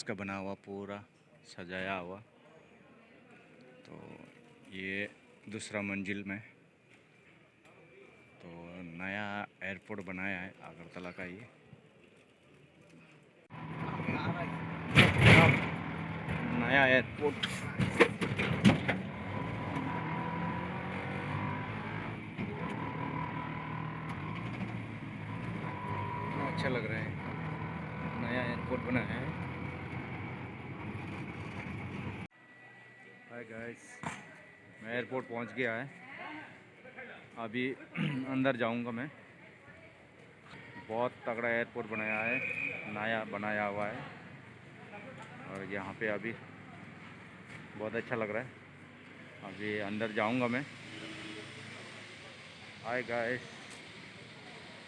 इसका बना हुआ पूरा सजाया हुआ। तो ये दूसरा मंजिल में तो नया एयरपोर्ट बनाया है अगरतला का। ये नया एयरपोर्ट अच्छा लग रहा है, नया एयरपोर्ट बनाया है। हाय गाइस, मैं एयरपोर्ट पहुंच गया है। अभी अंदर जाऊंगा मैं। बहुत तगड़ा एयरपोर्ट बनाया है, नया बनाया हुआ है। और यहाँ पे अभी बहुत अच्छा लग रहा है। अभी अंदर जाऊंगा मैं। हाय गाइस,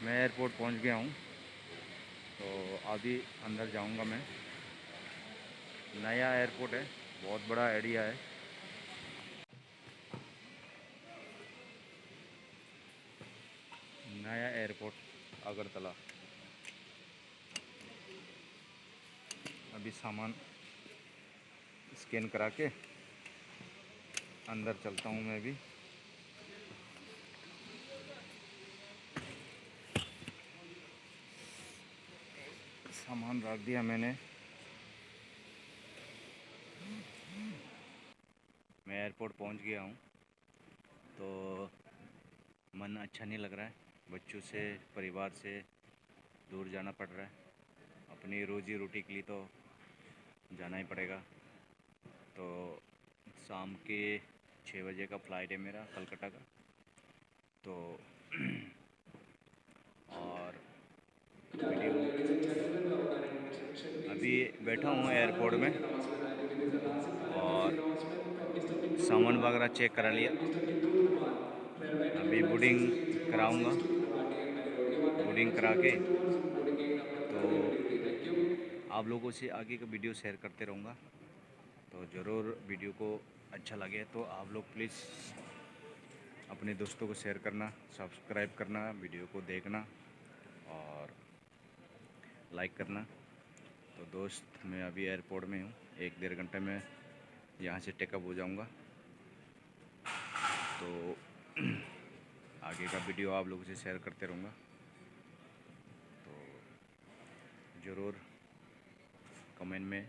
मैं एयरपोर्ट पहुंच गया हूँ। तो अभी अंदर जाऊंगा मैं। नया एयरपोर्ट है, बहुत बड़ा एरिया है। नया एयरपोर्ट अगरतला। अभी सामान स्कैन करा के अंदर चलता हूँ मैं भी। सामान रख दिया मैंने। मैं एयरपोर्ट पहुँच गया हूँ। तो मन अच्छा नहीं लग रहा है, बच्चों से परिवार से दूर जाना पड़ रहा है। अपनी रोजी रोटी के लिए तो जाना ही पड़ेगा। तो शाम के 6 बजे का फ़्लाइट है मेरा कलकत्ता का। तो और वीडियो अभी बैठा हूँ एयरपोर्ट में और सामान वगैरह चेक करा लिया। अभी बोर्डिंग कराऊंगा। बोर्डिंग करा के तो आप लोगों से आगे का वीडियो शेयर करते रहूँगा। तो ज़रूर वीडियो को अच्छा लगे तो आप लोग प्लीज़ अपने दोस्तों को शेयर करना, सब्सक्राइब करना, वीडियो को देखना और लाइक करना। तो दोस्त, मैं अभी एयरपोर्ट में हूँ। 1-1.5 घंटे में यहाँ से टेकअप हो जाऊँगा। तो आगे का वीडियो आप लोगों से शेयर करते रहूँगा। तो ज़रूर कमेंट में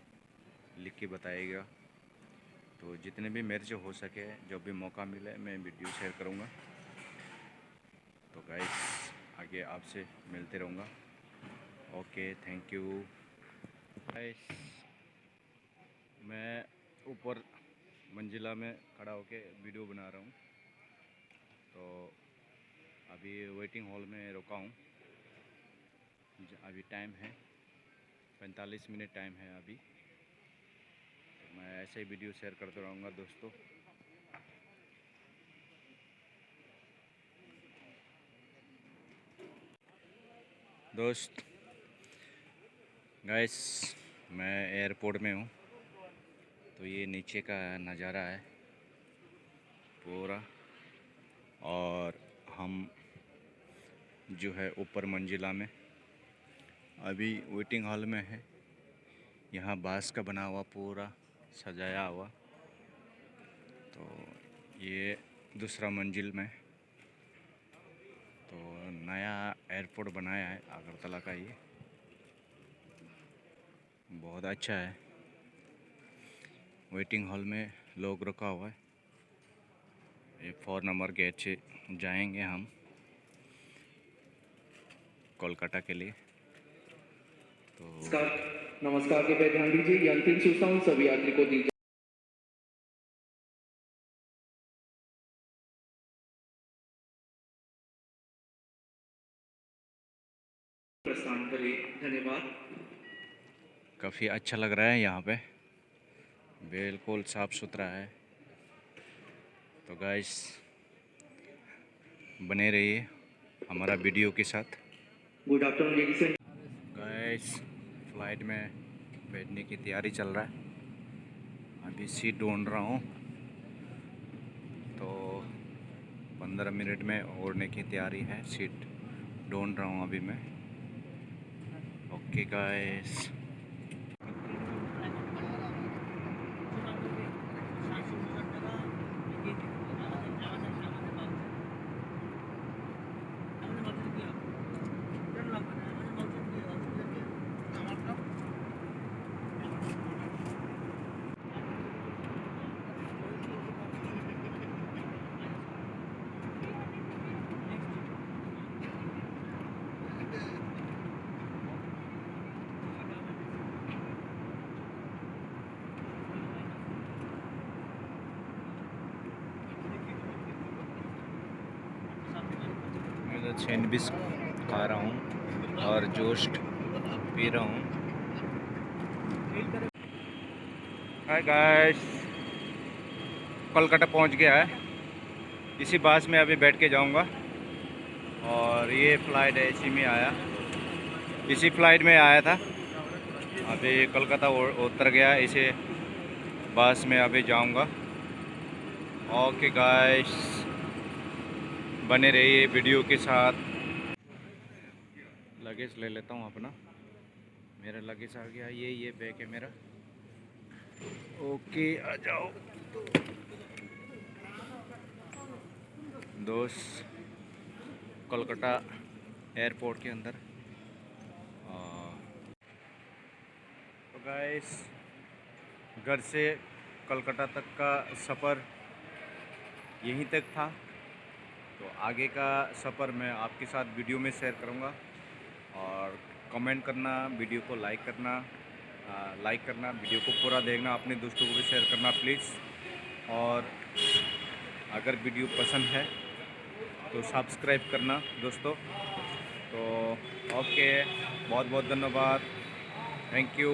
लिख के बताइएगा। तो जितने भी मेरे से हो सके, जब भी मौका मिले, मैं वीडियो शेयर करूँगा। तो गाइस, आगे आपसे मिलते रहूँगा। Okay, thank you guys. मैं ऊपर मंजिला में खड़ा होके वीडियो बना रहा हूँ। तो अभी वेटिंग हॉल में रुका हूँ। अभी टाइम है 45 मिनट टाइम है अभी। तो मैं ऐसे ही वीडियो शेयर करते रहूँगा दोस्तों। दोस्त गाइस, मैं एयरपोर्ट में हूँ। तो ये नीचे का नज़ारा है पूरा। और हम जो है ऊपर मंजिला में अभी वेटिंग हॉल में है। यहाँ बांस का बना हुआ पूरा सजाया हुआ। तो ये दूसरा मंजिल में तो नया एयरपोर्ट बनाया है अगरतला का। ये बहुत अच्छा है। वेटिंग हॉल में लोग रुका हुआ है। ये 4 नंबर गेट से जाएंगे हम कोलकाता के लिए। तो नमस्कार के पे ध्यान दीजिए। ये अंतिम सूचना सभी यात्री को दी प्रस्थान करें। धन्यवाद। काफ़ी अच्छा लग रहा है यहाँ पे, बिल्कुल साफ़ सुथरा है। तो गाइस, बने रहिए हमारा वीडियो के साथ। Good afternoon ladies and guys, flight में बैठने की तैयारी चल रहा है। अभी सीट ढूंढ रहा हूँ। तो 15 मिनट में ओढ़ने की तैयारी है। सीट ढूंढ रहा हूँ अभी मैं। ओके गाइस, सैंडविच खा रहा हूँ और जोस्ट पी रहा हूँ। हाय गाइस, कोलकाता पहुँच गया है। इसी बस में अभी बैठ के जाऊँगा और ये फ़्लाइट है, इसी में आया, इसी फ़्लाइट में आया था। अभी कोलकाता उतर गया, इसे बस में अभी जाऊँगा। ओके गाइस, बने रहिए वीडियो के साथ। लगेज ले लेता हूँ अपना, मेरा लगेज आ गया, ये बैग है मेरा। ओके, आ जाओ दोस्त, कोलकाता एयरपोर्ट के अंदर। तो गाइस, घर से कोलकाता तक का सफ़र यहीं तक था। तो आगे का सफ़र मैं आपके साथ वीडियो में शेयर करूँगा। और कमेंट करना, वीडियो को लाइक करना, वीडियो को पूरा देखना, अपने दोस्तों को भी शेयर करना प्लीज़। और अगर वीडियो पसंद है तो सब्सक्राइब करना दोस्तों। तो ओके, बहुत बहुत धन्यवाद, थैंक यू।